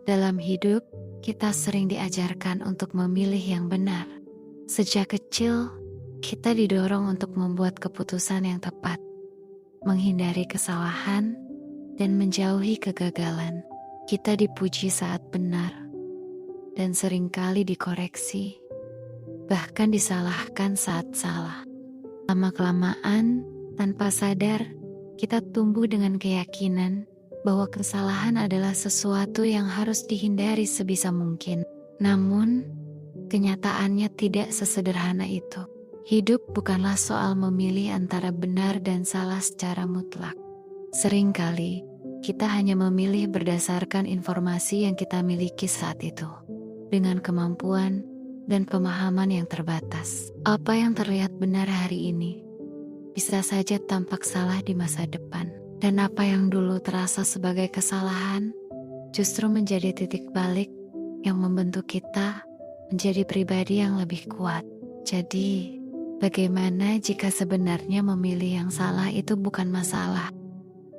Dalam hidup, kita sering diajarkan untuk memilih yang benar. Sejak kecil, kita didorong untuk membuat keputusan yang tepat, menghindari kesalahan, dan menjauhi kegagalan. Kita dipuji saat benar, dan seringkali dikoreksi, bahkan disalahkan saat salah. Lama-kelamaan, tanpa sadar, kita tumbuh dengan keyakinan bahwa kesalahan adalah sesuatu yang harus dihindari sebisa mungkin. Namun, kenyataannya tidak sesederhana itu. Hidup bukanlah soal memilih antara benar dan salah secara mutlak. Seringkali, kita hanya memilih berdasarkan informasi yang kita miliki saat itu, dengan kemampuan dan pemahaman yang terbatas. Apa yang terlihat benar hari ini, bisa saja tampak salah di masa depan. Dan apa yang dulu terasa sebagai kesalahan, justru menjadi titik balik yang membentuk kita menjadi pribadi yang lebih kuat. Jadi, bagaimana jika sebenarnya memilih yang salah itu bukan masalah?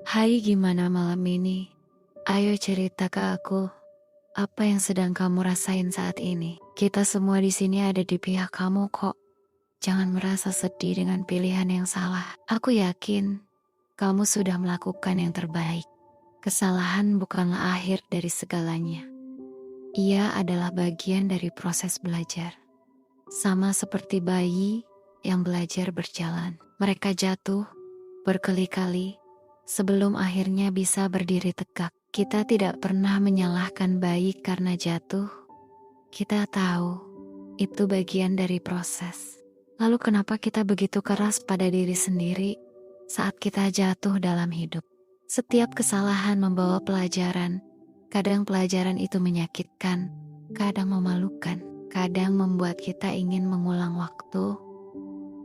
Hai, gimana malam ini? Ayo cerita ke aku, apa yang sedang kamu rasain saat ini? Kita semua di sini ada di pihak kamu kok. Jangan merasa sedih dengan pilihan yang salah. Aku yakin kamu sudah melakukan yang terbaik. Kesalahan bukanlah akhir dari segalanya. Ia adalah bagian dari proses belajar. Sama seperti bayi yang belajar berjalan. Mereka jatuh berkali-kali sebelum akhirnya bisa berdiri tegak. Kita tidak pernah menyalahkan bayi karena jatuh. Kita tahu itu bagian dari proses. Lalu kenapa kita begitu keras pada diri sendiri saat kita jatuh dalam hidup? Setiap kesalahan membawa pelajaran. Kadang pelajaran itu menyakitkan, kadang memalukan, kadang membuat kita ingin mengulang waktu.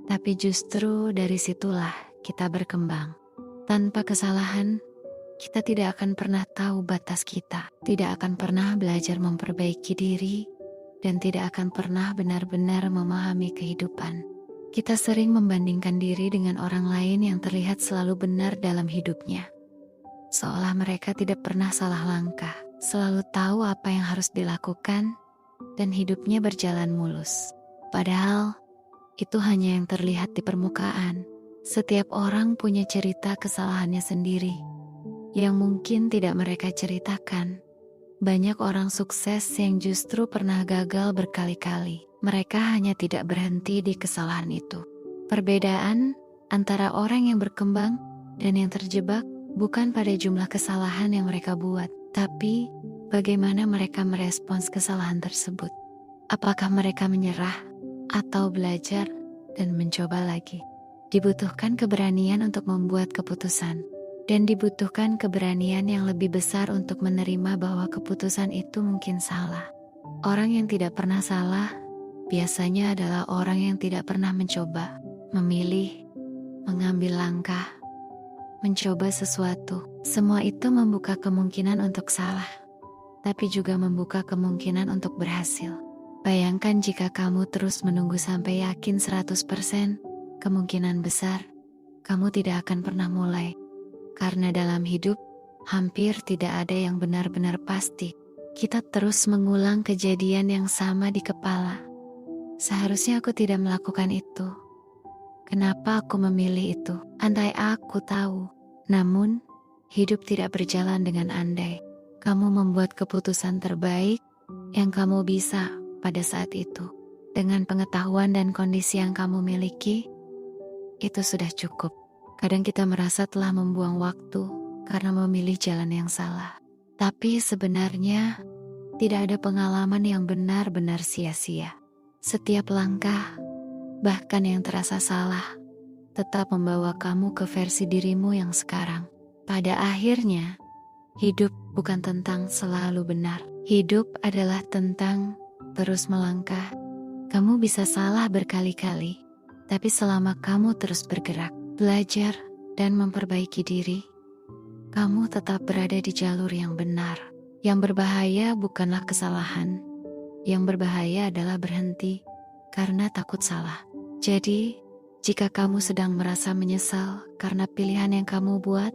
Tapi justru dari situlah kita berkembang. Tanpa kesalahan, kita tidak akan pernah tahu batas kita, tidak akan pernah belajar memperbaiki diri, dan tidak akan pernah benar-benar memahami kehidupan. Kita sering membandingkan diri dengan orang lain yang terlihat selalu benar dalam hidupnya. Seolah mereka tidak pernah salah langkah, selalu tahu apa yang harus dilakukan, dan hidupnya berjalan mulus. Padahal, itu hanya yang terlihat di permukaan. Setiap orang punya cerita kesalahannya sendiri, yang mungkin tidak mereka ceritakan. Banyak orang sukses yang justru pernah gagal berkali-kali. Mereka hanya tidak berhenti di kesalahan itu. Perbedaan antara orang yang berkembang dan yang terjebak bukan pada jumlah kesalahan yang mereka buat, tapi bagaimana mereka merespons kesalahan tersebut. Apakah mereka menyerah atau belajar dan mencoba lagi? Dibutuhkan keberanian untuk membuat keputusan, dan dibutuhkan keberanian yang lebih besar untuk menerima bahwa keputusan itu mungkin salah. Orang yang tidak pernah salah biasanya adalah orang yang tidak pernah mencoba, memilih, mengambil langkah, mencoba sesuatu. Semua itu membuka kemungkinan untuk salah, tapi juga membuka kemungkinan untuk berhasil. Bayangkan jika kamu terus menunggu sampai yakin 100%, kemungkinan besar kamu tidak akan pernah mulai. Karena dalam hidup, hampir tidak ada yang benar-benar pasti. Kita terus mengulang kejadian yang sama di kepala. Seharusnya aku tidak melakukan itu. Kenapa aku memilih itu? Andai aku tahu. Namun, hidup tidak berjalan dengan andai. Kamu membuat keputusan terbaik yang kamu bisa pada saat itu. Dengan pengetahuan dan kondisi yang kamu miliki, itu sudah cukup. Kadang kita merasa telah membuang waktu karena memilih jalan yang salah. Tapi sebenarnya tidak ada pengalaman yang benar-benar sia-sia. Setiap langkah, bahkan yang terasa salah, tetap membawa kamu ke versi dirimu yang sekarang. Pada akhirnya, hidup bukan tentang selalu benar. Hidup adalah tentang terus melangkah. Kamu bisa salah berkali-kali, tapi selama kamu terus bergerak, belajar, dan memperbaiki diri, kamu tetap berada di jalur yang benar. Yang berbahaya bukanlah kesalahan. Yang berbahaya adalah berhenti karena takut salah. Jadi, jika kamu sedang merasa menyesal karena pilihan yang kamu buat,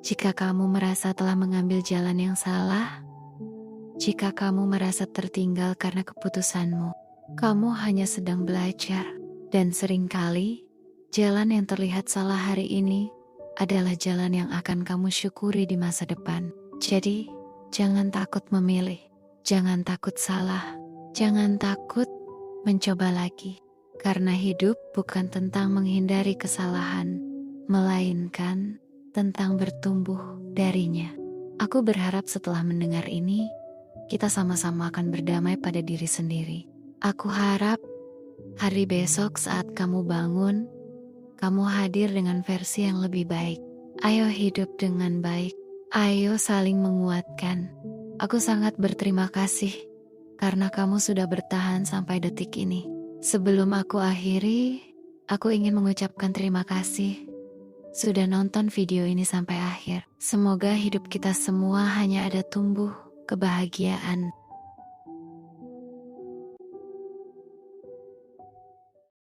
jika kamu merasa telah mengambil jalan yang salah, Jika kamu merasa tertinggal karena keputusanmu, kamu hanya sedang belajar. Dan seringkali, jalan yang terlihat salah hari ini adalah jalan yang akan kamu syukuri di masa depan. Jadi, jangan takut memilih. Jangan takut salah. Jangan takut mencoba lagi. Karena hidup bukan tentang menghindari kesalahan, melainkan tentang bertumbuh darinya. Aku berharap setelah mendengar ini, kita sama-sama akan berdamai pada diri sendiri. Aku harap hari besok saat kamu bangun, kamu hadir dengan versi yang lebih baik. Ayo hidup dengan baik. Ayo saling menguatkan. Aku sangat berterima kasih karena kamu sudah bertahan sampai detik ini. Sebelum aku akhiri, aku ingin mengucapkan terima kasih sudah nonton video ini sampai akhir. Semoga hidup kita semua hanya ada tumbuh kebahagiaan